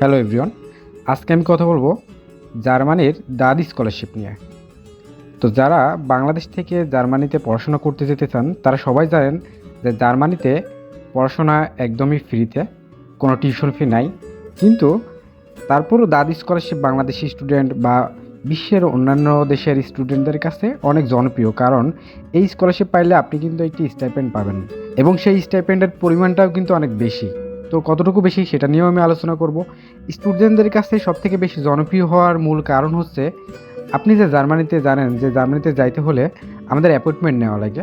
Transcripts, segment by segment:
Hello everyone, আজকে আমি কথা বলবো জার্মানির দাদ স্কলারশিপ নিয়ে। তো যারা বাংলাদেশ থেকে জার্মানিতে পড়াশোনা করতে যেতে চান তারা সবাই জানেন যে জার্মানিতে পড়াশোনা একদমই ফ্রিতে, কোনো টিউশন ফি নাই। কিন্তু তারপরও দাদ স্কলারশিপ বাংলাদেশি স্টুডেন্ট বা বিশ্বের অন্যান্য দেশের স্টুডেন্টদের কাছে অনেক জনপ্রিয়, কারণ এই স্কলারশিপ পাইলে আপনি কিন্তু একটি স্টাইপেন্ড পাবেন এবং সেই স্টাইপেন্ডের পরিমাণটাও কিন্তু অনেক বেশি। তো কতটুকু বেশি সেটা নিয়েও আমি আলোচনা করব। স্টুডেন্টদের কাছে সবথেকে বেশি জনপ্রিয় হওয়ার মূল কারণ হচ্ছে, আপনি যে জার্মানিতে জানেন যে জার্মানিতে যাইতে হলে আমাদের অ্যাপয়েন্টমেন্ট নেওয়া লাগে।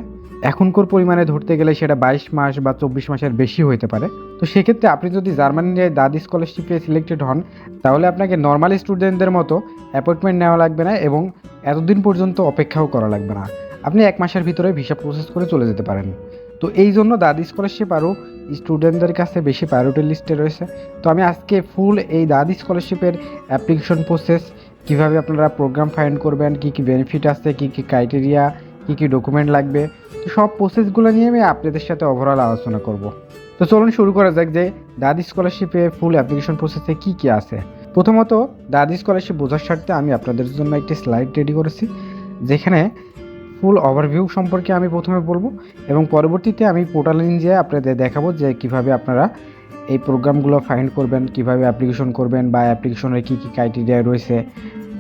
এখনকার পরিমাণে ধরতে গেলে সেটা 22 মাস বা 24 মাসের বেশি হতে পারে। তো সেক্ষেত্রে আপনি যদি জার্মানির দাদ স্কলারশিপে সিলেক্টেড হন, তাহলে আপনাকে নর্মাল স্টুডেন্টদের মতো অ্যাপয়েন্টমেন্ট নেওয়া লাগবে না এবং এতদিন পর্যন্ত অপেক্ষাও করা লাগবে না। আপনি 1 মাসের ভিতরে ভিসা প্রসেস করে চলে যেতে পারেন। তো এই জন্য দাদ স্কলারশিপ আরও স্টুডেন্টদের কাছে বেশি প্রায়োরিটি লিস্টে রয়েছে। তো আমি আজকে ফুল এই দাদ স্কলারশিপের অ্যাপ্লিকেশন প্রসেস, কীভাবে আপনারা প্রোগ্রাম ফাইন্ড করবেন, কী কী বেনিফিট আছে, কী কী ক্রাইটেরিয়া, কী কী ডকুমেন্ট লাগবে, তো সব প্রসেসগুলো নিয়ে আমি আপনাদের সাথে ওভারঅল আলোচনা করব। তো চলুন শুরু করা যাক যে দাদ স্কলারশিপে ফুল অ্যাপ্লিকেশন প্রসেসে কী কী আছে। প্রথমত, দাদ স্কলারশিপ বোঝার স্বার্থে আমি আপনাদের জন্য একটি স্লাইড রেডি করেছি, যেখানে ফুল ওভারভিউ সম্পর্কে আমি প্রথমে বলবো এবং পরবর্তীতে আমি পোর্টালে নিয়ে আপনাদের দেখাবো যে কিভাবে আপনারা এই প্রোগ্রামগুলো ফাইন্ড করবেন, কিভাবে অ্যাপ্লিকেশন করবেন বা অ্যাপ্লিকেশনের কী কী ক্রাইটেরিয়া রয়েছে।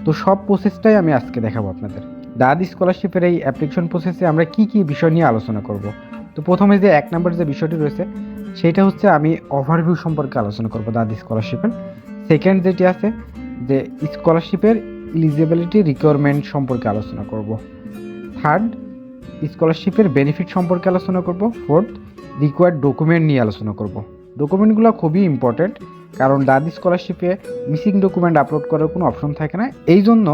তো সব প্রসেসটাই আমি আজকে দেখাবো আপনাদের। দাদ স্কলারশিপের এই অ্যাপ্লিকেশন প্রসেসে আমরা কি কি বিষয় নিয়ে আলোচনা করব। তো প্রথমে যে 1 নম্বর যে বিষয়টি রয়েছে সেটা হচ্ছে আমি ওভারভিউ সম্পর্কে আলোচনা করব দাদ স্কলারশিপের। সেকেন্ড যেটি আছে যে স্কলারশিপের এলিজিবিলিটি রিকোয়ারমেন্ট সম্পর্কে আলোচনা করব। থার্ড, স্কলারশিপের বেনিফিট সম্পর্কে আলোচনা করব। ফোর্থ, রিকোয়ার্ড ডকুমেন্ট নিয়ে আলোচনা করব। ডকুমেন্টগুলো খুবই ইম্পর্টেন্ট, কারণ দাদ স্কলারশিপে মিসিং ডকুমেন্ট আপলোড করার কোনো অপশন থাকে না। এই জন্য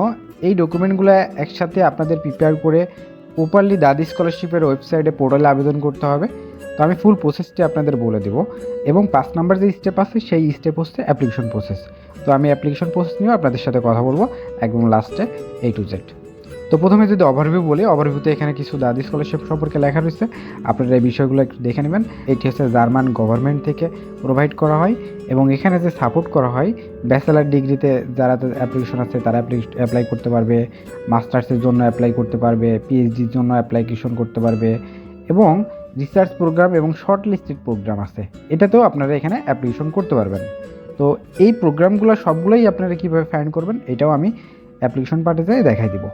এই ডকুমেন্টগুলো একসাথে আপনাদের প্রিপেয়ার করে প্রপারলি দাদ স্কলারশিপের ওয়েবসাইটে পোর্টালে আবেদন করতে হবে। তো আমি ফুল প্রসেসটি আপনাদের বলে দেবো এবং 5 নাম্বার যে স্টেপ আছে সেই স্টেপ হচ্ছে অ্যাপ্লিকেশন প্রসেস। তো আমি অ্যাপ্লিকেশন প্রসেস নিয়েও আপনাদের সাথে কথা বলবো একদম লাস্টে A to Z। তো প্রথমে যদি ওভারভিউ বলি, ওভারভিউতে এখানে কিছু দাদ স্কলারশিপ সম্পর্কে লেখা রয়েছে, আপনারা এই বিষয়গুলো একটু দেখে নেবেন। এটি হচ্ছে জার্মান গভর্নমেন্ট থেকে প্রোভাইড করা হয় এবং এখানে যে সাপোর্ট করা হয়, ব্যাচেলার ডিগ্রিতে যারা অ্যাপ্লিকেশন আছে তারা অ্যাপ্লাই করতে পারবে, মাস্টার্সের জন্য অ্যাপ্লাই করতে পারবে, পিএইচডির জন্য অ্যাপ্লিকেশন করতে পারবে এবং রিসার্চ প্রোগ্রাম এবং শর্ট লিস্টেড প্রোগ্রাম আছে, এটাতেও আপনারা এখানে অ্যাপ্লিকেশন করতে পারবেন। তো এই প্রোগ্রামগুলো সবগুলোই আপনারা কীভাবে ফাইন্ড করবেন এটাও আমি অ্যাপ্লিকেশন পার্টে যাই দেখাই দিব।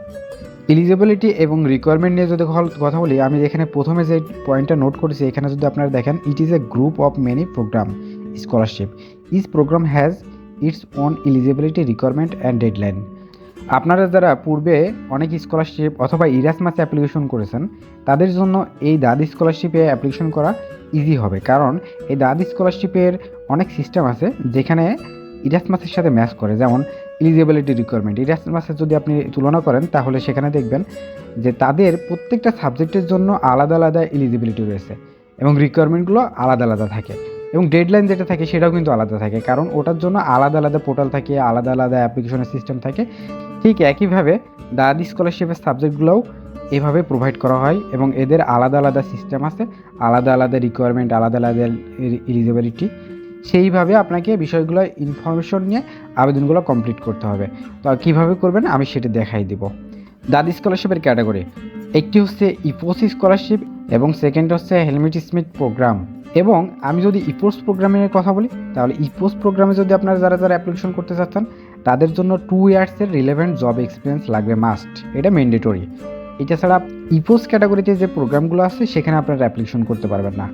এলিজিবিলিটি এবং রিকোয়ারমেন্ট নিয়ে যদি কথা বলি, আমি এখানে প্রথমে যে পয়েন্টটা নোট করেছি, এখানে যদি আপনারা দেখেন, it is a group of many program scholarship, each program has its own eligibility requirement and deadline. আপনারা যারা পূর্বে অনেক স্কলারশিপ অথবা ইরাসমাসে অ্যাপ্লিকেশন করেছেন, তাদের জন্য এই দাদ স্কলারশিপে অ্যাপ্লিকেশন করা ইজি হবে, কারণ এই দাদ স্কলারশিপের অনেক সিস্টেম আছে যেখানে ইরাসমাসের সাথে ম্যাচ করে। যেমন এলিজিবিলিটি রিকোয়ারমেন্ট, ইরাসমাসের যদি আপনি তুলনা করেন তাহলে সেখানে দেখবেন যে তাদের প্রত্যেকটা সাবজেক্টের জন্য আলাদা আলাদা এলিজিবিলিটি রয়েছে এবং রিকোয়ারমেন্টগুলো আলাদা আলাদা থাকে এবং ডেডলাইন যেটা থাকে সেটাও কিন্তু আলাদা থাকে, কারণ ওটার জন্য আলাদা আলাদা পোর্টাল থাকে, আলাদা আলাদা অ্যাপ্লিকেশনের সিস্টেম থাকে। ঠিক একইভাবে দাদ স্কলারশিপের সাবজেক্টগুলোও এভাবে প্রোভাইড করা হয় এবং এদের আলাদা আলাদা সিস্টেম আছে, আলাদা আলাদা রিকোয়ারমেন্ট, আলাদা আলাদা এলিজিবিলিটি। সেইভাবে আপনাকে বিষয়গুলো ইনফরমেশন নিয়ে আবেদনগুলো কমপ্লিট করতে হবে। তো কীভাবে করবেন আমি সেটা দেখাই দিব। দাদ স্কলারশিপের ক্যাটাগরি, একটি হচ্ছে ইপোস স্কলারশিপ এবং সেকেন্ড হচ্ছে হেলমিট স্মিথ প্রোগ্রাম। এবং আমি যদি ইপোস প্রোগ্রামের কথা বলি, তাহলে ইপোস প্রোগ্রামে যদি আপনারা যারা যারা অ্যাপ্লিকেশন করতে চাচ্ছেন তাদের জন্য 2 ইয়ার্সের রিলেভেন্ট জব এক্সপিরিয়েন্স লাগবে, মাস্ট, এটা ম্যান্ডেটরি। এটা ছাড়া ইপোস ক্যাটাগরিতে যে প্রোগ্রামগুলো আছে সেখানে আপনারা অ্যাপ্লিকেশন করতে পারবেন না।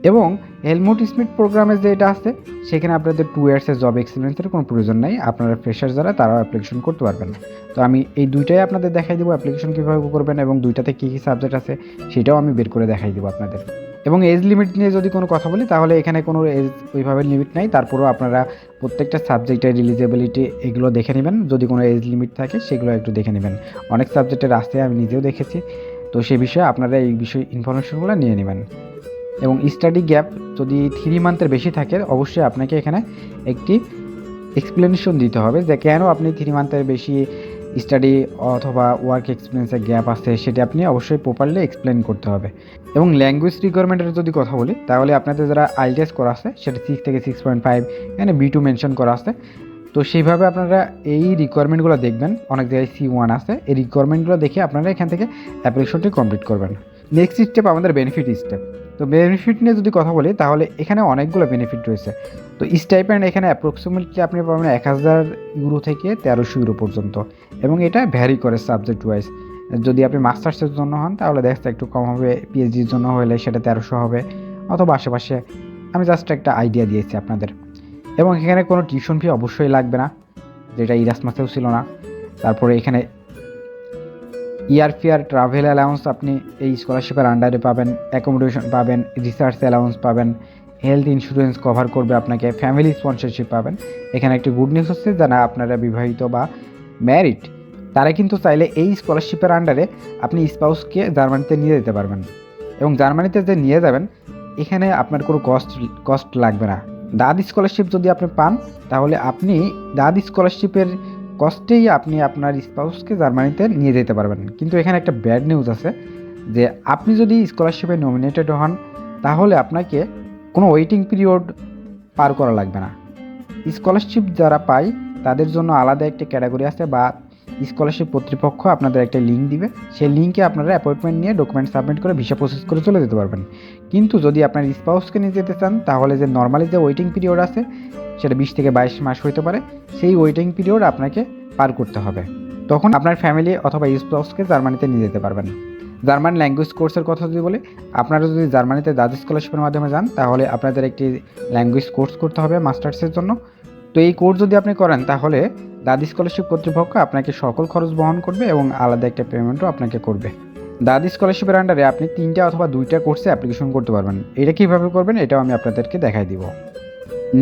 এবং হেলমুট স্মিথ প্রোগ্রামে যেটা আছে সেখানে আপনাদের 2 ইয়ার্সের জব এক্সপিরিয়েন্সের কোনো প্রয়োজন নেই, আপনারা ফ্রেশার যারা তারাও অ্যাপ্লিকেশন করতে পারবেন। তো আমি এই দুইটাই আপনাদের দেখাই দেবো অ্যাপ্লিকেশন কীভাবে করবেন এবং দুইটাতে কী কী সাবজেক্ট আছে সেটাও আমি বের করে দেখাই দেবো আপনাদের। এবং এজ লিমিট নিয়ে যদি কোনো কথা বলি, তাহলে এখানে কোনো এজ ওইভাবে লিমিট নাই, তারপরেও আপনারা প্রত্যেকটা সাবজেক্টের এলিজিবিলিটি এগুলো দেখে নেবেন, যদি কোনো এজ লিমিট থাকে সেগুলো একটু দেখে নেবেন। অনেক সাবজেক্টের আসতে আমি নিজেও দেখেছি, তো সেই বিষয়ে আপনারা এই বিষয়ে ইনফরমেশনগুলো নিয়ে নেবেন। এবং স্টাডি গ্যাপ যদি 3 মান্থের বেশি থাকে, অবশ্যই আপনাকে এখানে একটি এক্সপ্লেনেশন দিতে হবে যে কেন আপনি 3 মান্থের বেশি স্টাডি অথবা ওয়ার্ক এক্সপিরিয়েন্সের গ্যাপ আছে সেটা আপনি অবশ্যই প্রপারলি এক্সপ্লেন করতে হবে। এবং ল্যাঙ্গুয়েজ রিকোয়ারমেন্টের যদি কথা বলি, তাহলে আপনাদের যারা আইএলটিএস করা আছে সেটা 6 থেকে 6.5, এখানে B2 মেনশন করা আছে। তো সেইভাবে আপনারা এই রিকোয়ারমেন্টগুলো দেখবেন, অনেক জায়গায় C1 আছে, এই রিকোয়ারমেন্টগুলো দেখে আপনারা এখান থেকে অ্যাপ্লিকেশনটি কমপ্লিট করবেন। নেক্সট স্টেপ আমাদের বেনিফিট স্টেপ। তো বেনিফিট নিয়ে যদি কথা বলি, তাহলে এখানে অনেকগুলো বেনিফিট রয়েছে। তো স্টাইপেন্ড এখানে অ্যাপ্রক্সিমেটলি আপনি পাবেন 1000 ইউরো থেকে 1300 ইউরো পর্যন্ত, এবং এটা ভ্যারি করে সাবজেক্ট ওয়াইজ। যদি আপনি মাস্টার্সের জন্য হন তাহলে দেখা যাচ্ছে একটু কম হবে, পিএইচডির জন্য হলে সেটা 1300 হবে, অথবা আশেপাশে। আমি জাস্ট একটা আইডিয়া দিয়েছি আপনাদের। এবং এখানে কোনো টিউশন ফি অবশ্যই লাগবে না, যেটা ইরাসমাসেও ছিল না। তারপরে এখানে ইয়ার ট্রাভেল অ্যালাউন্স আপনি এই স্কলারশিপের আন্ডারে পাবেন, অ্যাকোমোডেশন পাবেন, রিসার্চ অ্যালাউন্স পাবেন, হেলথ ইন্স্যুরেন্স কভার করবে আপনাকে, ফ্যামিলি স্পন্সরশিপ পাবেন। এখানে একটি গুড নিউজ হচ্ছে, যারা আপনারা বিবাহিত বা ম্যারিড তারা কিন্তু চাইলে এই স্কলারশিপের আন্ডারে আপনি স্পাউসকে জার্মানিতে নিয়ে যেতে পারবেন। এবং জার্মানিতে যে নিয়ে যাবেন, এখানে আপনার কোনো কস্ট লাগবে না। দাদ স্কলারশিপ যদি আপনি পান, তাহলে আপনি দাদ স্কলারশিপের কস্টেই আপনি আপনার স্পাউসকে জার্মানিতে নিয়ে যেতে পারবেন। কিন্তু এখানে একটা ব্যাড নিউজ আছে, যে আপনি যদি স্কলারশিপে নমিনেটেড হন, তাহলে আপনাকে কোনো ওয়েটিং পিরিয়ড পার করা লাগবে না। স্কলারশিপ যারা পায় তাদের জন্য আলাদা একটা ক্যাটাগরি আছে, বা স্কলারশিপ কর্তৃপক্ষ আপনাদের একটা লিঙ্ক দিবে, সেই লিঙ্কে আপনারা অ্যাপয়েন্টমেন্ট নিয়ে ডকুমেন্ট সাবমিট করে ভিসা প্রসেস করে চলে যেতে পারবেন। কিন্তু যদি আপনার স্পাউসকে নিয়ে যেতে চান, তাহলে যে নর্মালি যে ওয়েটিং পিরিয়ড আছে সেটা 20 থেকে 22 মাস হতে পারে, সেই ওয়েটিং পিরিয়ড আপনাকে পার করতে হবে। তখন আপনার ফ্যামিলি অথবা স্পাউসকে জার্মানিতে নিয়ে যেতে পারবেন। জার্মান ল্যাঙ্গুয়েজ কোর্সের কথা যদি বলি, আপনারা যদি জার্মানিতে দাদ স্কলারশিপের মাধ্যমে যান, তাহলে আপনাদের একটি ল্যাঙ্গুয়েজ কোর্স করতে হবে মাস্টার্সের জন্য। তো এই কোর্স যদি আপনি করেন, তাহলে দাদ স্কলারশিপ কর্তৃপক্ষ আপনাকে সকল খরচ বহন করবে এবং আলাদা একটা পেমেন্টও আপনাকে করবে। দাদ স্কলারশিপের আন্ডারে আপনি 3টা অথবা 2টা কোর্সে অ্যাপ্লিকেশন করতে পারবেন। এটা কীভাবে করবেন এটাও আমি আপনাদেরকে দেখাই দিব।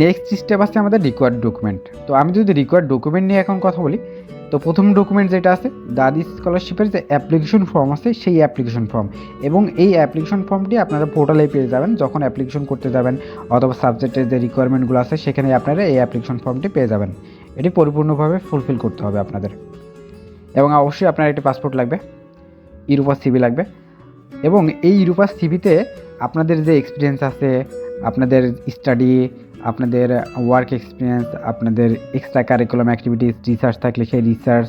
নেক্সট স্টেপ আছে আমাদের রিকোয়ার্ড ডকুমেন্ট। তো আমি যদি রিকোয়ার্ড ডকুমেন্ট নিয়ে এখন কথা বলি, তো প্রথম ডকুমেন্ট যেটা আছে, দাদ স্কলারশিপের যে অ্যাপ্লিকেশন ফর্ম আছে সেই অ্যাপ্লিকেশন ফর্ম। এবং এই অ্যাপ্লিকেশন ফর্মটি আপনারা পোর্টালে পেয়ে যাবেন যখন অ্যাপ্লিকেশন করতে যাবেন, অথবা সাবজেক্টের যে রিকোয়ারমেন্টগুলো আছে সেখানে আপনারা এই অ্যাপ্লিকেশন ফর্মটি পেয়ে যাবেন। এটি পরিপূর্ণভাবে ফুলফিল করতে হবে আপনাদের। এবং অবশ্যই আপনার একটি পাসপোর্ট লাগবে, ইউরোপাস সিভি লাগবে। এবং এই ইউরোপাস সিভিতে আপনাদের যে এক্সপিরিয়েন্স আছে, আপনাদের স্টাডি, আপনাদের ওয়ার্ক এক্সপিরিয়েন্স, আপনাদের এক্সট্রা কারিকুলাম অ্যাক্টিভিটিস, রিসার্চ থাকলে সেই রিসার্চ,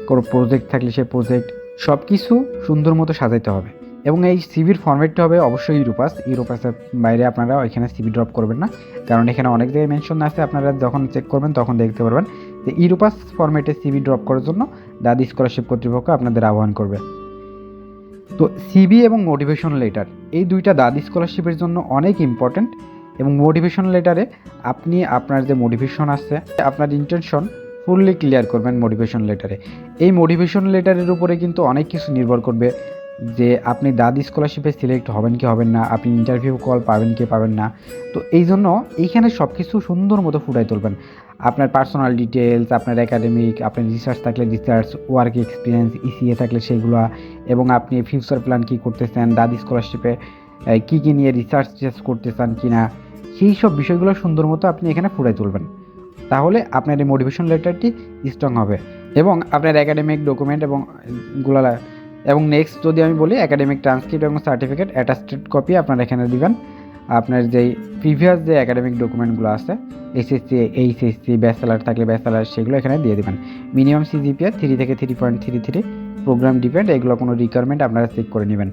কোনো প্রজেক্ট থাকলে সেই প্রজেক্ট, সব কিছু সুন্দর মতো সাজাইতে হবে। এবং এই সিভির ফরম্যাটটা হবে অবশ্যই ইউরোপাসের বাইরে আপনারা এখানে সিভি ড্রপ করবেন না, কারণ এখানে অনেক জায়গায় মেনশন আছে। আপনারা যখন চেক করবেন তখন দেখতে পারবেন যে ইউরোপাস ফরম্যাটে সিভি ড্রপ করার জন্য দাদ স্কলারশিপ কর্তৃপক্ষ আপনাদের আহ্বান করবে। তো সিভি এবং মোটিভেশন লেটার, এই দুইটা দাদ স্কলারশিপের জন্য অনেক ইম্পর্ট্যান্ট। এবং মোটিভেশন লেটারে আপনি আপনার যে মোটিভেশন আছে, আপনার ইন্টেনশন ফুললি ক্লিয়ার করবেন মোটিভেশন লেটারে। এই মোটিভেশন লেটারের উপরে কিন্তু অনেক কিছু নির্ভর করবে, যে আপনি দাদ স্কলারশিপে সিলেক্ট হবেন কি হবেন না, আপনি ইন্টারভিউ কল পাবেন কি পাবেন না। তো এই জন্য এইখানে সব কিছু সুন্দর মতো ফুটাই তুলবেন। আপনার পার্সোনাল ডিটেলস, আপনার একাডেমিক, আপনার রিসার্চ থাকলে রিসার্চ, ওয়ার্ক এক্সপিরিয়েন্স, ইসিএ থাকলে সেগুলো, এবং আপনি ফিউচার প্ল্যান কী করতে চান, দাদ স্কলারশিপে কী কী নিয়ে রিসার্চ করতে চান কি না, সেই সব বিষয়গুলো সুন্দর মতো আপনি এখানে ফুটাই তুলবেন। তাহলে আপনার এই মোটিভেশন লেটারটি স্ট্রং হবে। এবং আপনার একাডেমিক ডকুমেন্ট এবং নেক্সট যদি আমি বলি, একাডেমিক ট্রান্সক্রিপ্ট এবং সার্টিফিকেট অ্যাটাস্টেড কপি আপনারা এখানে দিবেন। আপনার যেই প্রিভিয়াস যে একাডেমিক ডকুমেন্টগুলো আছে, এসএসসি, এইচএসসি, ব্যাচেলার থাকলে ব্যাচেলার, সেগুলো এখানে দিয়ে দেবেন। মিনিমাম সিজিপিএ 3 থেকে 3.33, প্রোগ্রাম ডিপেন্ড, এগুলো কোনো রিকোয়ারমেন্ট আপনারা চেক করে নেবেন।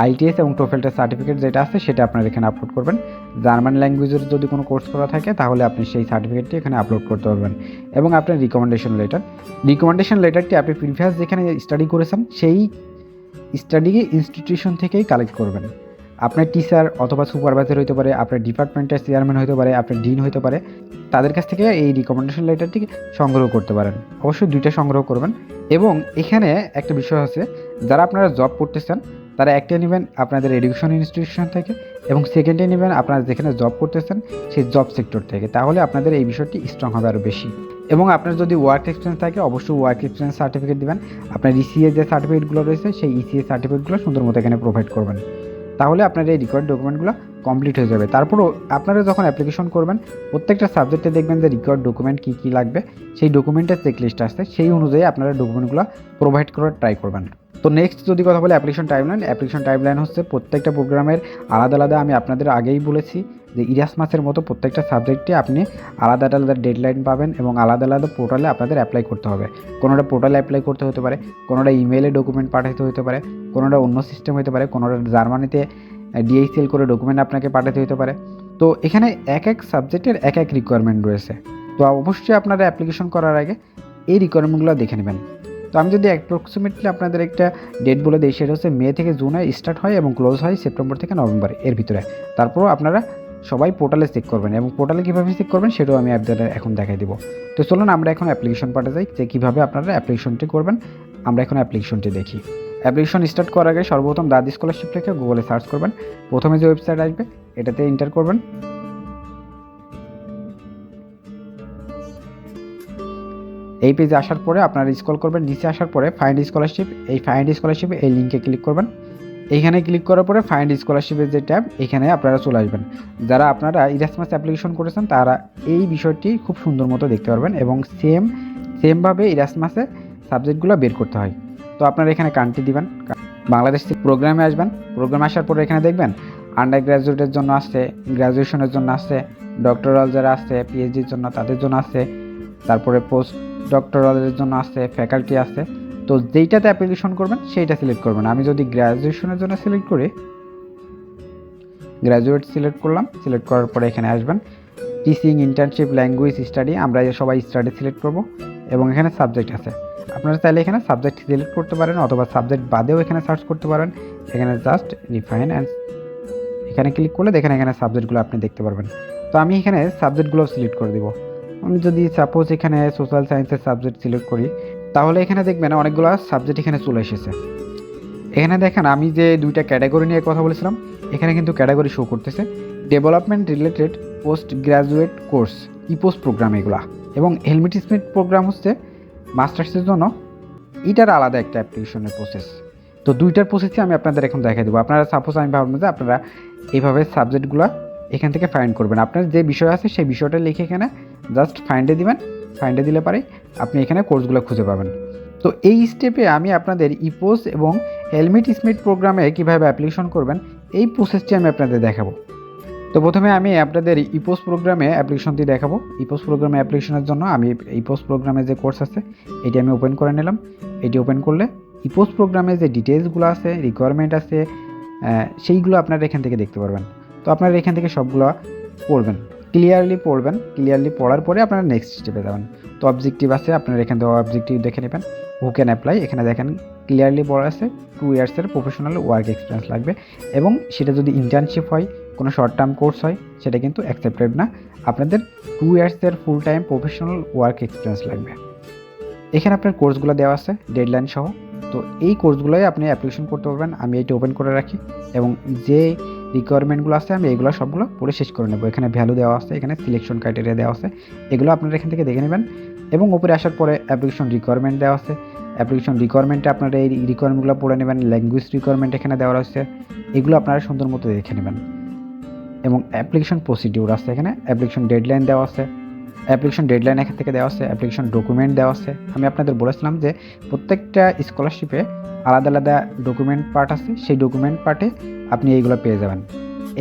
আইটিএস এবং টোফেলটার সার্টিফিকেট যেটা আছে সেটা আপনারা এখানে আপলোড করবেন। জার্মান ল্যাঙ্গুয়েজের যদি কোনো কোর্স করা থাকে তাহলে আপনি সেই সার্টিফিকেটটি এখানে আপলোড করতে পারবেন। এবং আপনার রিকমেন্ডেশন লেটারটি আপনি প্রিভিয়াস যেখানে স্টাডি করেছেন সেই স্টাডি ইনস্টিটিউশন থেকেই কালেক্ট করবেন। আপনার টিচার অথবা সুপারভাইজার হতে পারে, আপনার ডিপার্টমেন্টের চেয়ারম্যান হতে পারে, আপনার ডিন হতে পারে, তাদের কাছ থেকে এই রিকমেন্ডেশন লেটারটি সংগ্রহ করতে পারেন। অবশ্যই 2টা সংগ্রহ করবেন। এবং এখানে একটা বিষয় আছে, যারা আপনারা জব করতেছেন তারা একটা নেবেন আপনাদের এডুকেশন ইনস্টিটিউশন থেকে, এবং সেকেন্ডে নেবেন আপনারা যেখানে জব করতেছেন সেই জব সেক্টর থেকে। তাহলে আপনাদের এই বিষয়টি স্ট্রং হবে আরও বেশি। এবং আপনার যদি ওয়ার্ক এক্সপিরিয়েন্স থাকে, অবশ্যই ওয়ার্ক এক্সপিরিয়েন্স সার্টিফিকেট দেবেন। আপনার ইসিএ যে সার্টিফিকেটগুলো রয়েছে সেই ইসিএ সার্টিফিকেটগুলো সুন্দর মতো এখানে প্রোভাইড করবেন। তাহলে আপনার এই রিকোয়ার্ড ডকুমেন্টগুলো কমপ্লিট হয়ে যাবে। তারপরও আপনারা যখন অ্যাপ্লিকেশন করবেন প্রত্যেকটা সাবজেক্টে দেখবেন যে রিকোয়ার্ড ডকুমেন্ট কী কী লাগবে, সেই ডকুমেন্টের চেকলিস্ট আসছে, সেই অনুযায়ী আপনারা ডকুমেন্টগুলো প্রোভাইড করার ট্রাই করবেন। তো নেক্সট যদি কথা বলি অ্যাপ্লিকেশন টাইমলাইন হচ্ছে প্রত্যেকটা প্রোগ্রামের আলাদা আলাদা। আমি আপনাদের আগেই বলেছি যে ইরাসমাসের মতো প্রত্যেকটা সাবজেক্টে আপনি আলাদা আলাদা ডেডলাইন পাবেন এবং আলাদা আলাদা পোর্টালে আপনাদের অ্যাপ্লাই করতে হবে। কোনোটা পোর্টালে অ্যাপ্লাই করতে হতে পারে, কোনোটা ইমেলে ডকুমেন্ট পাঠাতে হতে পারে, কোনোটা অন্য সিস্টেম হতে পারে, কোনোটা জার্মানিতে ডিএইচএল করে ডকুমেন্ট আপনাকে পাঠাতে হতে পারে। তো এখানে এক এক সাবজেক্টের এক এক রিকোয়ারমেন্ট রয়েছে। তো অবশ্যই আপনারা অ্যাপ্লিকেশন করার আগে এই রিকোয়ারমেন্টগুলো দেখে নেবেন। তো আমি যদি অ্যাপ্রক্সিমেটলি আপনাদের একটা ডেট বলে দিই, সেটা হচ্ছে মে থেকে জুনে স্টার্ট হয় এবং ক্লোজ হয় সেপ্টেম্বর থেকে নভেম্বর এর ভিতরে। তারপরও আপনারা সবাই পোর্টালে চেক করবেন এবং পোর্টালে কীভাবে চেক করবেন সেটাও আমি আপনাদের এখন দেখাই দিব। তো চলুন আমরা এখন অ্যাপ্লিকেশন পার্টে যাই, যে কীভাবে আপনারা অ্যাপ্লিকেশনটি করবেন। আমরা এখন অ্যাপ্লিকেশনটি দেখি। অ্যাপ্লিকেশন স্টার্ট করার আগে সর্বপ্রথম দাদি স্কলারশিপ লিখে গুগলে সার্চ করবেন। প্রথমে যে ওয়েবসাইট আসবে এটাতে এন্টার করবেন। এই পেজে আসার পরে আপনারা স্ক্রল করবেন, নিচে আসার পরে ফাইন্ড স্কলারশিপ, এই ফাইন্ড স্কলারশিপ এই লিঙ্কে ক্লিক করবেন। এইখানে ক্লিক করার পরে ফাইন্ড স্কলারশিপের যে ট্যাব, এখানে আপনারা চলে আসবেন। যারা আপনারা ইরাসমাস অ্যাপ্লিকেশন করেছেন তারা এই বিষয়টি খুব সুন্দর মতো দেখতে পারবেন এবং সেমভাবে ইরাসমাসে সাবজেক্টগুলো বের করতে হয়। তো আপনারা এখানে কান্ট্রি দিবেন, বাংলাদেশ থেকে প্রোগ্রামে আসবেন। প্রোগ্রামে আসার পরে এখানে দেখবেন আন্ডার গ্র্যাজুয়েটের জন্য আসছে, গ্র্যাজুয়েশনের জন্য আসছে, ডক্টরাল যারা আসছে পিএইচডির জন্য তাদের জন্য আসছে, তারপরে পোস্ট ডক্টরালের জন্য আসছে, ফ্যাকাল্টি আসছে। তো যেইটাতে অ্যাপ্লিকেশন করবেন সেইটা সিলেক্ট করবেন। আমি যদি গ্র্যাজুয়েশনের জন্য সিলেক্ট করি, গ্র্যাজুয়েট সিলেক্ট করলাম। সিলেক্ট করার পরে এখানে আসবেন টিচিং, ইন্টার্নশিপ, ল্যাঙ্গুয়েজ, স্টাডি। আমরা সবাই স্টাডি সিলেক্ট করব এবং এখানে সাবজেক্ট আছে। আপনারা চাইলে এখানে সাবজেক্ট সিলেক্ট করতে পারেন অথবা সাবজেক্ট বাদেও এখানে সার্চ করতে পারেন। এখানে জাস্ট রিফাইন অ্যান্ড এখানে ক্লিক করলে দেখেন এখানে সাবজেক্টগুলো আপনি দেখতে পারবেন। তো আমি এখানে সাবজেক্টগুলো সিলেক্ট করে দিব। আমি যদি সাপোজ এখানে সোশ্যাল সায়েন্সের সাবজেক্ট সিলেক্ট করি, তাহলে এখানে দেখবেন অনেকগুলো সাবজেক্ট এখানে চলে এসেছে। এখানে দেখেন আমি যে দুইটা ক্যাটাগরি নিয়ে কথা বলেছিলাম, এখানে কিন্তু ক্যাটাগরি শো করতেছে development related post graduate course, ইপোস্ট প্রোগ্রাম এগুলা, এবং হেলমেট স্মিথ প্রোগ্রাম হচ্ছে মাস্টার্সের জন্য। এটার আলাদা একটা অ্যাপ্লিকেশনের প্রসেস। তো দুইটার প্রসেসই আমি আপনাদের এখন দেখাই দেবো। আপনারা সাপোজ আমি ভাবলাম যে আপনারা এইভাবে সাবজেক্টগুলো এখান থেকে ফাইন্ড করবেন। আপনার যে বিষয় আছে সেই বিষয়টা লিখে এখানে জাস্ট ফাইন্ডে দিবেন। ফাইন্ডে দিলে পারে আপনি এখানে কোর্সগুলো খুঁজে পাবেন। তো এই স্টেপে আমি আপনাদের ইপোস এবং হেলমেট স্মিথ প্রোগ্রামে কীভাবে অ্যাপ্লিকেশন করবেন এই প্রসেসটি আমি আপনাদের দেখাবো। তো প্রথমে আমি আপনাদের ইপোস প্রোগ্রামে অ্যাপ্লিকেশনটি দেখাবো। ইপোস প্রোগ্রামে অ্যাপ্লিকেশনের জন্য আমি ইপোস প্রোগ্রামে যে কোর্স আছে এটি আমি ওপেন করে নিলাম। এটি ওপেন করলে ইপোস প্রোগ্রামে যে ডিটেলসগুলো আছে, রিকোয়ারমেন্ট আছে, সেইগুলো আপনারা এখান থেকে দেখতে পারবেন। তো আপনারা এখান থেকে সবগুলো পড়বেন, ক্লিয়ারলি পড়বেন। ক্লিয়ারলি পড়ার পরে আপনারা নেক্সট স্টেপে যাবেন। তো অবজেক্টিভ আছে, আপনারা এখান থেকে অবজেক্টিভ দেখে নেবেন। হু ক্যান অ্যাপ্লাই, এখানে দেখেন ক্লিয়ারলি বলা আছে 2 ইয়ার্সের প্রফেশনাল ওয়ার্ক এক্সপিরিয়েন্স লাগবে এবং সেটা যদি ইন্টার্নশিপ হয়, কোনো শর্ট টার্ম কোর্স হয়, সেটা কিন্তু অ্যাকসেপ্টেড না। আপনাদের 2 ইয়ার্সের full time professional work experience লাগবে। এখানে আপনার কোর্সগুলো দেওয়া আছে ডেডলাইন সহ। তো এই কোর্সগুলোই আপনি অ্যাপ্লিকেশন করতে পারবেন। আমি এইটা ওপেন করে রাখি এবং যে রিকোয়ারমেন্টগুলো আছে আমি এগুলো সবগুলো পড়ে শেষ করে নেব। এখানে ভ্যালু দেওয়া আছে, এখানে সিলেকশন ক্রাইটেরিয়া দেওয়া আছে, এগুলো আপনারা এখান থেকে দেখে নেবেন। এবং উপরে আসার পরে অ্যাপ্লিকেশন রিকোয়ারমেন্ট দেওয়া আছে। অ্যাপ্লিকেশন রিকোয়ারমেন্টে আপনারা এই রিকোয়ারমেন্টগুলো পড়ে নেবেন। ল্যাঙ্গুয়েজ রিকোয়ারমেন্ট এখানে দেওয়া রয়েছে, এগুলো আপনারা সুন্দর মতো দেখে নেবেন। এবং অ্যাপ্লিকেশন প্রসিডিউর আছে, এখানে অ্যাপ্লিকেশন ডেডলাইন দেওয়া আছে। অ্যাপ্লিকেশন ডেডলাইন এখান থেকে দেওয়া আছে, অ্যাপ্লিকেশন ডকুমেন্ট দেওয়া আছে। আমি আপনাদের বলেছিলাম যে প্রত্যেকটা স্কলারশিপে আলাদা আলাদা ডকুমেন্ট পার্ট আছে, সেই ডকুমেন্ট পার্টে আপনি এইগুলো পেয়ে যাবেন।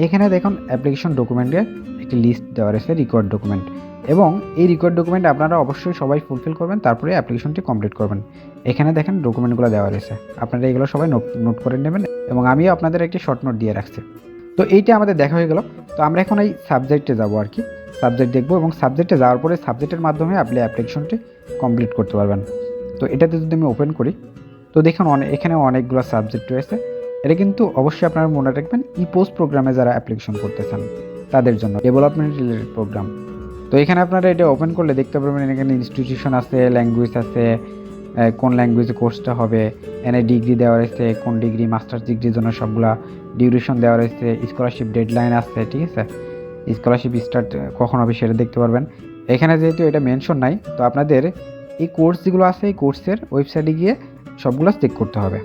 এখানে দেখুন অ্যাপ্লিকেশন ডকুমেন্টের একটি লিস্ট দেওয়া রয়েছে, রিকোয়ার্ড ডকুমেন্ট, এবং এই রিকোয়ার্ড ডকুমেন্ট আপনারা অবশ্যই সবাই ফুলফিল করবেন, তারপরে অ্যাপ্লিকেশনটি কমপ্লিট করবেন। এখানে দেখেন ডকুমেন্টগুলো দেওয়া রয়েছে, আপনারা এগুলো সবাই নোট করে নেবেন এবং আমিও আপনাদের একটি শর্ট নোট দিয়ে রাখছি। তো এইটা আমাদের দেখা হয়ে গেল। তো আমরা এখন এই সাবজেক্টে যাবো আর কি, সাবজেক্ট দেখবো এবং সাবজেক্টে যাওয়ার পরে সাবজেক্টের মাধ্যমে আপনি অ্যাপ্লিকেশনটি কমপ্লিট করতে পারবেন। তো এটাতে যদি আমি ওপেন করি, তো দেখুন এখানে অনেকগুলো সাবজেক্ট রয়েছে। এটা কিন্তু অবশ্যই আপনারা মনে রাখবেন ইপোস প্রোগ্রামে যারা অ্যাপ্লিকেশন করতেছেন তাদের জন্য, ডেভেলপমেন্ট রিলেটেড প্রোগ্রাম। তো এখানে আপনারা এটা ওপেন করলে দেখতে পারবেন এখানে ইনস্টিটিউশন আছে, ল্যাঙ্গুয়েজ আছে, কোন ল্যাঙ্গুয়েজে কোর্সটা হবে, এনে ডিগ্রি দেওয়া রয়েছে, কোন ডিগ্রি, মাস্টার্স ডিগ্রির জন্য সবগুলা, ডিউরেশন দেওয়া রয়েছে, স্কলারশিপ ডেডলাইন আছে, ঠিক আছে, স্কলারশিপ স্টার্ট কখন হবে সেটা দেখতে পারবেন। এখানে যেহেতু এটা মেনশন নাই, তো আপনাদের এই কোর্স যেগুলো আছে এই কোর্সের ওয়েবসাইটে গিয়ে সবগুলো চেক করতে হবে।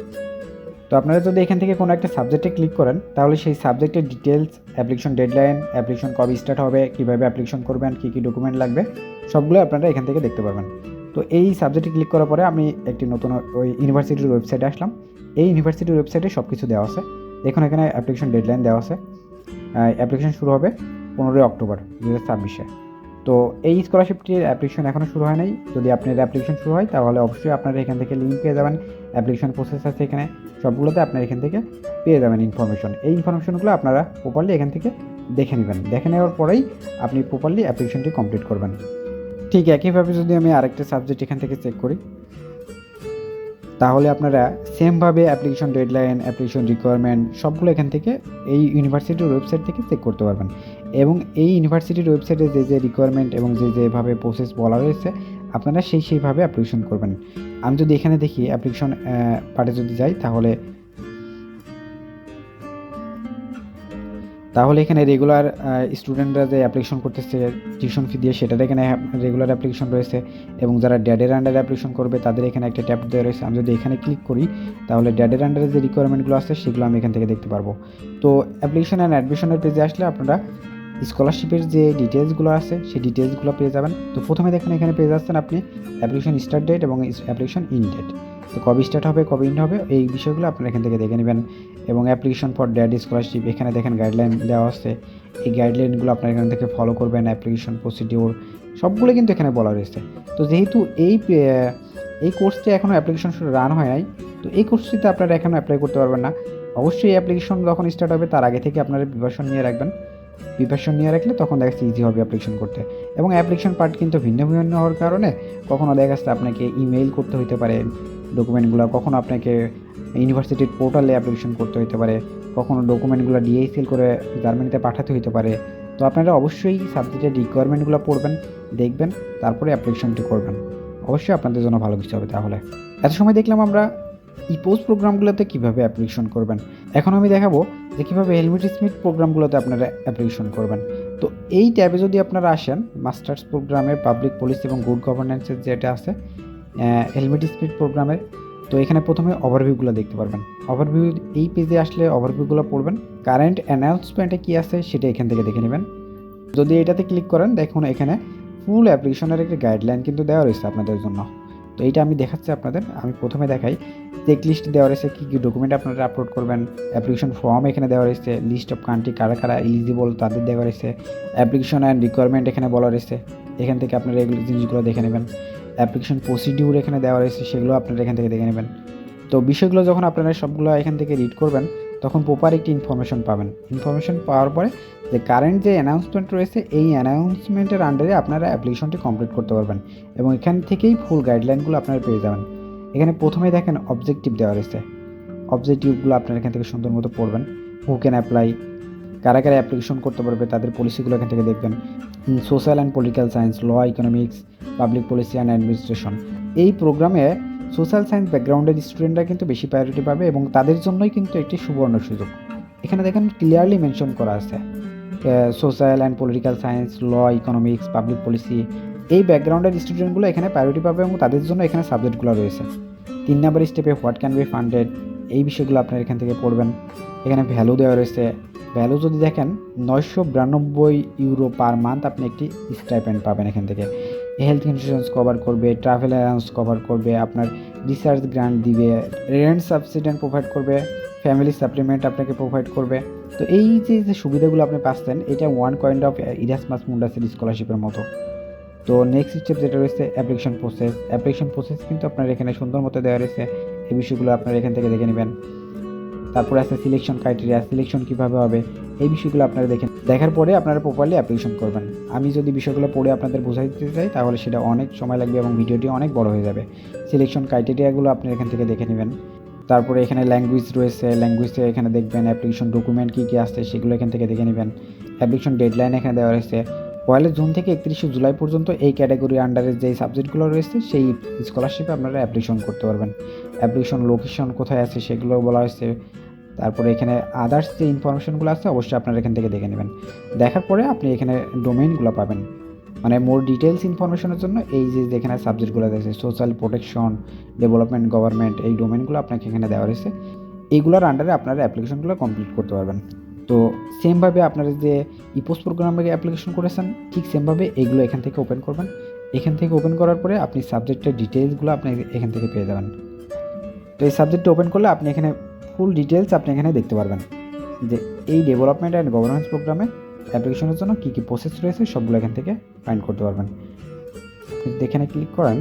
তো তো আপনারা যদি এখান থেকে কোনো একটা সাবজেক্টে ক্লিক করেন তাহলে সেই সাবজেক্টের ডিটেলস, অ্যাপ্লিকেশন ডেডলাইন, অ্যাপ্লিকেশন কবে স্টার্ট হবে, কীভাবে অ্যাপ্লিকেশন করবেন, কী কী ডকুমেন্ট লাগবে, সবগুলো আপনারা এখান থেকে দেখতে পারবেন। তো এই সাবজেক্টে ক্লিক করার পরে আমি একটি নতুন ওই ইউনিভার্সিটির ওয়েবসাইটে আসলাম। এই ইউনিভার্সিটির ওয়েবসাইটে সব কিছু দেওয়া আছে। দেখুন এখানে অ্যাপ্লিকেশন ডেডলাইন দেওয়া আছে। অ্যাপ্লিকেশন শুরু হবে 15 অক্টোবর 2026-এ। তো এই স্কলারশিপটির অ্যাপ্লিকেশন এখনও শুরু হয় নাই। যদি আপনার অ্যাপ্লিকেশন শুরু হয় তাহলে অবশ্যই আপনারা এখান থেকে লিঙ্ক পেয়ে যাবেন। অ্যাপ্লিকেশন প্রসেস আছে এখানে, সবগুলোতে আপনারা এখান থেকে পেয়ে যাবেন ইনফরমেশন। এই ইনফরমেশনগুলো আপনারা প্রপারলি এখান থেকে দেখে নেবেন। দেখে নেওয়ার পরেই আপনি প্রপারলি অ্যাপ্লিকেশনটি কমপ্লিট করবেন। ঠিক একইভাবে যদি আমি আরেকটা সাবজেক্ট এখান থেকে চেক করি, তাহলে আপনারা সেমভাবে অ্যাপ্লিকেশন ডেডলাইন, অ্যাপ্লিকেশন রিকোয়ারমেন্ট সবগুলো এখান থেকে এই ইউনিভার্সিটির ওয়েবসাইট থেকে চেক করতে পারবেন। এবং এই ইউনিভার্সিটির ওয়েবসাইটে যে রিকোয়ারমেন্ট এবং যেভাবে প্রসেস বলা রয়েছে আপনারা সেইভাবে অ্যাপ্লিকেশন করবেন। আমি যদি এখানে দেখি অ্যাপ্লিকেশন পার্টে যদি যাই তাহলে এখানে রেগুলার স্টুডেন্টরা যে অ্যাপ্লিকেশন করতেছে টিউশন ফি দিয়ে, সেটার এখানে রেগুলার অ্যাপ্লিকেশন রয়েছে। এবং যারা ড্যাডের আন্ডারে অ্যাপ্লিকেশন করবে তাদের এখানে একটা ট্যাব দেওয়া রয়েছে। আমি যদি এখানে ক্লিক করি তাহলে ড্যাডের আন্ডারে যে রিকোয়ারমেন্টগুলো আছে সেগুলো আমি এখান থেকে দেখতে পারবো। তো অ্যাপ্লিকেশন অ্যান্ড অ্যাডমিশনের পেজে আসলে আপনারা স্কলারশিপের যে ডিটেলসগুলো আছে সেই ডিটেলসগুলো পেয়ে যাবেন। তো প্রথমে দেখুন এখানে পেয়ে যাচ্ছেন আপনি অ্যাপ্লিকেশন স্টার্ট ডেট এবং অ্যাপ্লিকেশন ইন ডেট। তো কবে স্টার্ট হবে, কবে ইন হবে, এই বিষয়গুলো আপনারা এখান থেকে দেখে নেবেন। এবং অ্যাপ্লিকেশন ফর ড্যাড স্কলারশিপ, এখানে দেখেন গাইডলাইন দেওয়া আছে। এই গাইডলাইনগুলো আপনারা এখান থেকে ফলো করবেন। অ্যাপ্লিকেশন প্রসিডিওর সবগুলো কিন্তু এখানে বলা রয়েছে। তো যেহেতু এই কোর্সটি এখনও অ্যাপ্লিকেশন রান হয় নাই, তো এই কোর্সটিতে আপনারা এখনও অ্যাপ্লাই করতে পারবেন না। অবশ্যই অ্যাপ্লিকেশন যখন স্টার্ট হবে তার আগে থেকে আপনারা প্রিপারেশন নিয়ে রাখবেন। প্রিপারেশন নিয়ে রাখলে তখন দেখা যাচ্ছে ইজি হবে অ্যাপ্লিকেশন করতে। এবং অ্যাপ্লিকেশন পার্ট কিন্তু ভিন্ন ভিন্ন হওয়ার কারণে কখনও দেখা যাচ্ছে আপনাকে ইমেইল করতে হতে পারে ডকুমেন্টগুলো, কখনও আপনাকে ইউনিভার্সিটির পোর্টালে অ্যাপ্লিকেশন করতে হতে পারে, কখনও ডকুমেন্টগুলো ডিএসএল করে জার্মানিতে পাঠাতে হতে পারে। তো আপনারা অবশ্যই সাবজেক্টের রিকোয়ারমেন্টগুলো পড়বেন, দেখবেন, তারপরে অ্যাপ্লিকেশনটি করবেন। অবশ্যই আপনাদের জন্য ভালো কিছু হবে। তাহলে এত সময় দেখলাম আমরা ইপোজ প্রোগ্রামগুলোতে কীভাবে অ্যাপ্লিকেশন করবেন। এখন আমি দেখাবো যে কীভাবে হেলমেট স্মিথ প্রোগ্রামগুলোতে আপনারা অ্যাপ্লিকেশন করবেন। তো এই ট্যাবে যদি আপনারা আসেন, মাস্টার্স প্রোগ্রামের পাবলিক পলিসি এবং গুড গভর্নেন্সের যেটা আছে হেলমেট স্মিথ প্রোগ্রামের, তো এখানে প্রথমে ওভারভিউগুলো দেখতে পারবেন। ওভারভিউ এই পেজে আসলে ওভারভিউগুলো পড়বেন। কারেন্ট অ্যানাউন্সমেন্টে কী আছে সেটা এখান থেকে দেখে নেবেন। যদি এটাতে ক্লিক করেন দেখুন এখানে ফুল অ্যাপ্লিকেশনের একটি গাইডলাইন কিন্তু দেওয়া রয়েছে আপনাদের জন্য। তো এইটা আমি দেখাচ্ছি আপনাদের। আমি প্রথমে দেখাই, চেকলিস্ট দেওয়া রয়েছে কী কী ডকুমেন্ট আপনারা আপলোড করবেন। অ্যাপ্লিকেশন ফর্ম এখানে দেওয়া রয়েছে, লিস্ট অফ কান্ট্রি কারা কারা এলিজিবল তাদের দেওয়া রয়েছে, অ্যাপ্লিকেশন অ্যান্ড রিকোয়ারমেন্ট এখানে বলা রয়েছে। এখান থেকে আপনারা এগুলো জিনিসগুলো দেখে নেবেন। অ্যাপ্লিকেশন প্রসিডিউর এখানে দেওয়া রয়েছে, সেগুলো আপনারা এখান থেকে দেখে নেবেন। তো বিষয়গুলো যখন আপনারা সবগুলো এখান থেকে রিড করবেন তখন প্রপার একটি ইনফরমেশন পাবেন। ইনফরমেশন পাওয়ার পরে যে কারেন্ট যে অ্যানাউন্সমেন্ট রয়েছে এই অ্যানাউন্সমেন্টের আন্ডারে আপনারা অ্যাপ্লিকেশনটি কমপ্লিট করতে পারবেন এবং এখান থেকেই ফুল গাইডলাইনগুলো আপনারা পেয়ে যাবেন। এখানে প্রথমে দেখেন অবজেক্টিভ দেওয়া রয়েছে। অবজেক্টিভগুলো আপনারা এখান থেকে সুন্দর মতো পড়বেন। হু ক্যান অ্যাপ্লাই, কারা কারা অ্যাপ্লিকেশন করতে পারবে তাদের পলিসিগুলো এখান থেকে দেখবেন। Social and political science, law, economics, public policy and administration. এই প্রোগ্রামে সোশ্যাল সায়েন্স ব্যাকগ্রাউন্ডের স্টুডেন্টরা কিন্তু বেশি প্রায়োরিটি পাবে এবং তাদের জন্যই কিন্তু একটি সুবর্ণ সুযোগ। এখানে দেখেন ক্লিয়ারলি মেনশন করা আছে social and political science, law, economics, public policy, এই ব্যাকগ্রাউন্ডের স্টুডেন্টগুলো এখানে প্রায়োরিটি পাবে এবং তাদের জন্য এখানে সাবজেক্টগুলো রয়েছে। 3 নম্বর স্টেপে হোয়াট ক্যান বি ফান্ডেড, এই বিষয়গুলো আপনারা এখান থেকে পড়বেন। এখানে ভ্যালু দেওয়া রয়েছে। ভ্যালু যদি দেখেন 992 ইউরো পার মান্থ আপনি একটি স্টাইপেন্ড পাবেন এখান থেকে। হেলথ ইন্স্যুরেন্স কভার করবে, ট্রাভেল অ্যালাউন্স কভার করবে, আপনার রিসার্চ গ্রান্ট দিবে, রেন্ট সাবসিডেন্ট প্রোভাইড করবে, ফ্যামিলি সাপ্লিমেন্ট আপনাকে প্রোভাইড করবে। তো এই যে সুবিধাগুলো আপনি পাচ্ছেন এটা ওয়ান কাইন্ড অফ ইরাসমাস মুন্ডাসের স্কলারশিপের মতো। তো নেক্সট স্টেপ যেটা রয়েছে অ্যাপ্লিকেশন প্রসেস। অ্যাপ্লিকেশন প্রসেস কিন্তু আপনার এখানে সুন্দর মতো দেওয়া রয়েছে। এই বিষয়গুলো আপনারা এখান থেকে দেখে নেবেন। তারপরে আছে সিলেকশন ক্রাইটেরিয়া, সিলেকশন কীভাবে হবে এই বিষয়গুলো আপনারা দেখেন। দেখার পরে আপনারা প্রপারলি অ্যাপ্লিকেশন করবেন। আমি যদি বিষয়গুলো পড়ে আপনাদের বোঝাই দিতে চাই তাহলে সেটা অনেক সময় লাগবে এবং ভিডিওটি অনেক বড় হয়ে যাবে। সিলেকশন ক্রাইটেরিয়াগুলো আপনি এখান থেকে দেখে নেবেন। তারপরে এখানে ল্যাঙ্গুয়েজ রয়েছে, ল্যাঙ্গুয়েজে এখানে দেখবেন অ্যাপ্লিকেশন ডকুমেন্ট কী কী আসছে সেগুলো এখান থেকে দেখে নেবেন। অ্যাপ্লিকেশন ডেডলাইন এখানে দেওয়া রয়েছে 1 জুন থেকে 31 জুলাই পর্যন্ত এই ক্যাটাগরির আন্ডারে যেই সাবজেক্টগুলো রয়েছে সেই স্কলারশিপে আপনারা অ্যাপ্লিকেশন করতে পারবেন। অ্যাপ্লিকেশন লোকেশন কোথায় আছে সেগুলো বলা হয়েছে। তারপরে এখানে আদার্স যে ইনফরমেশনগুলো আছে অবশ্যই আপনারা এখান থেকে দেখে নেবেন। দেখার পরে আপনি এখানে ডোমেইনগুলো পাবেন, মানে মোর ডিটেলস ইনফরমেশনের জন্য এই যে যেখানে সাবজেক্টগুলো রয়েছে সোশ্যাল প্রোটেকশন, ডেভেলপমেন্ট, গভর্নমেন্ট, এই ডোমেইনগুলো আপনাকে এখানে দেওয়া রয়েছে। এইগুলোর আন্ডারে আপনারা অ্যাপ্লিকেশনগুলো কমপ্লিট করতে পারবেন। তো সেমভাবে আপনারা যে ইপোস প্রোগ্রামে অ্যাপ্লিকেশন করেছেন ঠিক সেমভাবে এইগুলো এখান থেকে ওপেন করবেন। এখান থেকে ওপেন করার পরে আপনি সাবজেক্টের ডিটেলসগুলো আপনি এখান থেকে পেয়ে যাবেন। তো এই সাবজেক্টটা ওপেন করলে আপনি এখানে ফুল ডিটেলস আপনি এখানে দেখতে পারবেন যে এই ডেভেলপমেন্ট অ্যান্ড গভর্নেন্স প্রোগ্রামে অ্যাপ্লিকেশনের জন্য কী কী প্রসেস রয়েছে সবগুলো এখান থেকে ফাইন্ড করতে পারবেন। যদি এখানে ক্লিক করেন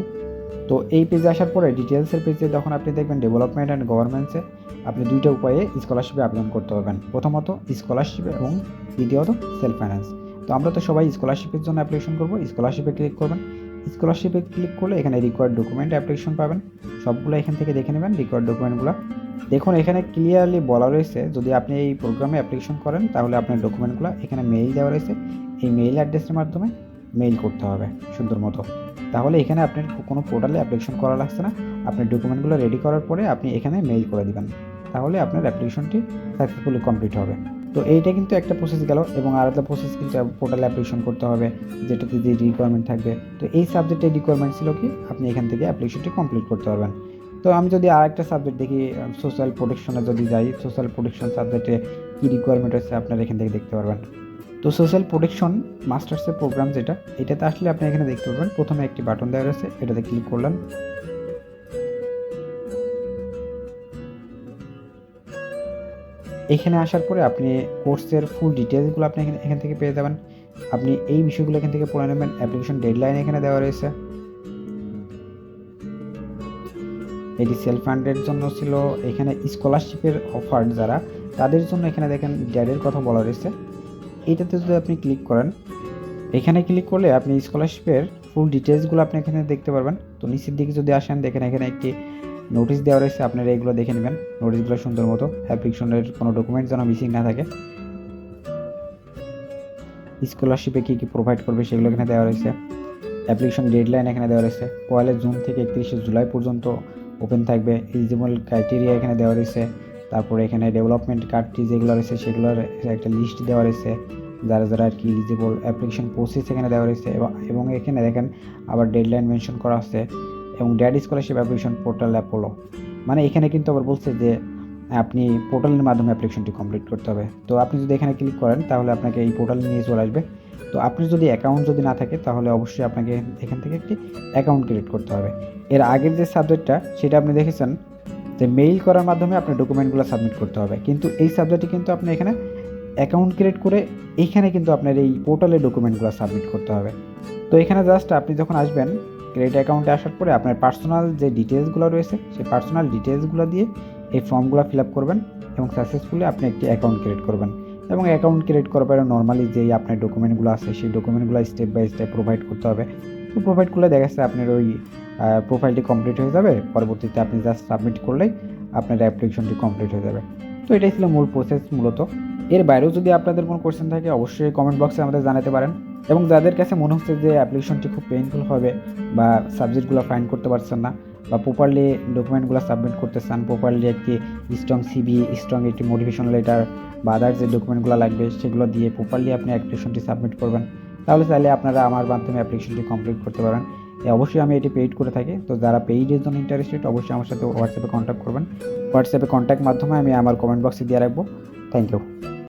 তো এই পেজে আসার পরে ডিটেলসের পেজে যখন আপনি দেখবেন ডেভেলপমেন্ট অ্যান্ড গভর্নেন্সে আপনি দুইটা উপায়ে স্কলারশিপে আবেদন করতে পারবেন। প্রথমত স্কলারশিপ এবং দ্বিতীয়ত সেলফ ফাইন্যান্স। তো আমরা তো সবাই স্কলারশিপের জন্য অ্যাপ্লিকেশন করব। স্কলারশিপে ক্লিক করবেন। স্কলারশিপে ক্লিক করলে এখানে রিকোয়ার্ড ডকুমেন্ট অ্যাপ্লিকেশন পাবেন। সবগুলো এখান থেকে দেখে নেবেন রিকোয়ার্ড ডকুমেন্টগুলো। দেখুন এখানে ক্লিয়ারলি বলা রয়েছে যদি আপনি এই প্রোগ্রামে অ্যাপ্লিকেশন করেন তাহলে আপনার ডকুমেন্টগুলো এখানে মেইল দেওয়া রয়েছে। এই মেইল অ্যাড্রেসের মাধ্যমে মেইল করতে হবে সুন্দর মতো। তাহলে এখানে আপনার কোনো পোর্টালে অ্যাপ্লিকেশন করা লাগছে না। আপনার ডকুমেন্টগুলো রেডি করার পরে আপনি এখানে মেইল করে দিবেন, তাহলে আপনার অ্যাপ্লিকেশনটি সাকসেসফুলি কমপ্লিট হবে। তো এইটা কিন্তু একটা প্রসেস গেল, এবং আরেকটা প্রসেস কিন্তু পোর্টালে অ্যাপ্লিকেশন করতে হবে যেটাতে যে রিকোয়ারমেন্ট থাকবে। তো এই সাবজেক্টের রিকোয়ারমেন্ট ছিল কি আপনি এখান থেকে অ্যাপ্লিকেশনটি কমপ্লিট করতে পারবেন। তো আমি যদি আরেকটা সাবজেক্ট দেখি সোশ্যাল প্রোটেকশনে যদি যাই, সোশ্যাল প্রোটেকশন সাবজেক্টে কী রিকোয়ারমেন্ট আছে আপনারা এখান থেকে দেখতে পারবেন। তো সোশ্যাল প্রোটেকশন মাস্টার্সের প্রোগ্রাম যেটা, এটাতে আসলে আপনি এখানে দেখতে পারবেন প্রথমে একটি বাটন দেওয়া রয়েছে, এটাতে ক্লিক করলেন। এখানে আসার পরে আপনি কোর্সের ফুল ডিটেলসগুলো আপনি এখান থেকে পেয়ে যাবেন। আপনি এই বিষয়গুলো এখান থেকে পড়ে নেবেন। অ্যাপ্লিকেশন ডেডলাইন এখানে দেওয়া রয়েছে। এটি সেলফ ফান্ডের জন্য ছিল। এখানে স্কলারশিপের অফার যারা তাদের জন্য এখানে দেখেন ড্যাডের কথা বলা রয়েছে। এইটাতে যদি আপনি ক্লিক করেন, এখানে ক্লিক করলে আপনি স্কলারশিপের ফুল ডিটেলসগুলো আপনি এখানে দেখতে পারবেন। তো নিচের দিকে যদি আসেন দেখেন এখানে একটি নোটিশ দেওয়া রয়েছে, আপনারা এগুলো দেখে নেবেন নোটিশগুলো সুন্দর মতো। অ্যাপ্লিকেশনের কোনো ডকুমেন্ট যেন মিসিং না থাকে, স্কলারশিপে কী কী প্রোভাইড করবে সেগুলো এখানে দেওয়া রয়েছে। অ্যাপ্লিকেশন ডেডলাইন এখানে দেওয়া রয়েছে 1 জুন থেকে 31 জুলাই পর্যন্ত ওপেন থাকবে। এলিজিবল ক্রাইটেরিয়া এখানে দেওয়া রয়েছে। তারপরে এখানে ডেভেলপমেন্ট কার্ডটি যেগুলো রয়েছে সেগুলোর একটা লিস্ট দেওয়া রয়েছে, যারা যারা আর কি এলিজিবল। অ্যাপ্লিকেশন প্রসেস এখানে দেওয়া রয়েছে, এবং এখানে দেখেন আবার ডেডলাইন মেনশন করা আছে। এবং dad scholarship application portal Apollo, মানে এখানে কিন্তু আবার বলছে যে আপনি পোর্টালের মাধ্যমে অ্যাপ্লিকেশনটি কমপ্লিট করতে হবে। তো আপনি যদি এখানে ক্লিক করেন তাহলে আপনাকে এই পোর্টালে নিয়ে চলে আসবে। তো আপনি যদি অ্যাকাউন্ট যদি না থাকে তাহলে অবশ্যই আপনাকে এখান থেকে একটি অ্যাকাউন্ট ক্রিয়েট করতে হবে। এর আগের যে সাবজেক্টটা সেটা আপনি দেখেছেন যে মেইল করার মাধ্যমে আপনার ডকুমেন্টগুলো সাবমিট করতে হবে, কিন্তু এই সাবজেক্টে কিন্তু আপনি এখানে অ্যাকাউন্ট ক্রিয়েট করে এইখানে কিন্তু আপনার এই পোর্টালে ডকুমেন্টগুলো সাবমিট করতে হবে। তো এখানে জাস্ট আপনি যখন আসবেন ক্রিয়েট অ্যাকাউন্টে আসার পরে আপনার পার্সোনাল যে ডিটেলসগুলো রয়েছে সেই পার্সোনাল ডিটেলসগুলো দিয়ে এই ফর্মগুলো ফিল আপ করবেন এবং সাকসেসফুলি আপনি একটি অ্যাকাউন্ট ক্রিয়েট করবেন। এবং অ্যাকাউন্ট ক্রিয়েট করার পরে নর্মালি যেই আপনার ডকুমেন্টগুলো আছে সেই ডকুমেন্টগুলো স্টেপ বাই স্টেপ প্রোভাইড করতে হবে। তো প্রোভাইড করলে দেখা যাচ্ছে আপনার ওই প্রোফাইলটি কমপ্লিট হয়ে যাবে। পরবর্তীতে আপনি জাস্ট সাবমিট করলেই আপনার অ্যাপ্লিকেশনটি কমপ্লিট হয়ে যাবে। তো এটাই ছিল মূল প্রসেস মূলত। এর বাইরেও যদি আপনাদের কোনো কোয়েশ্চেন থাকে অবশ্যই কমেন্ট বক্সে আমাদের জানাতে পারেন। এবং যাদের কাছে মনে হচ্ছে যে অ্যাপ্লিকেশনটি খুব পেইনফুল হবে বা সাবজেক্টগুলো ফাইন্ড করতে পারছেন না বা প্রপারলি ডকুমেন্টগুলো সাবমিট করতে চান, প্রপারলি একটি স্ট্রং সিভি, স্ট্রং একটি মোটিভেশন লেটার বা আদার যে ডকুমেন্টগুলো লাগবে সেগুলো দিয়ে প্রপারলি আপনি অ্যাপ্লিকেশনটি সাবমিট করবেন, তাহলে চাইলে আপনারা আমার মাধ্যমে অ্যাপ্লিকেশনটি কমপ্লিট করতে পারেন। অবশ্যই আমি এটি পেইড করে থাকি। তো যারা পেইডের জন্য ইন্টারেস্টেড অবশ্যই আমার সাথে হোয়াটসঅ্যাপে কন্ট্যাক্ট করবেন। হোয়াটসঅ্যাপে কন্ট্যাক্ট মাধ্যমে আমি আমার কমেন্ট বক্সে দিয়ে রাখবো। Thank you.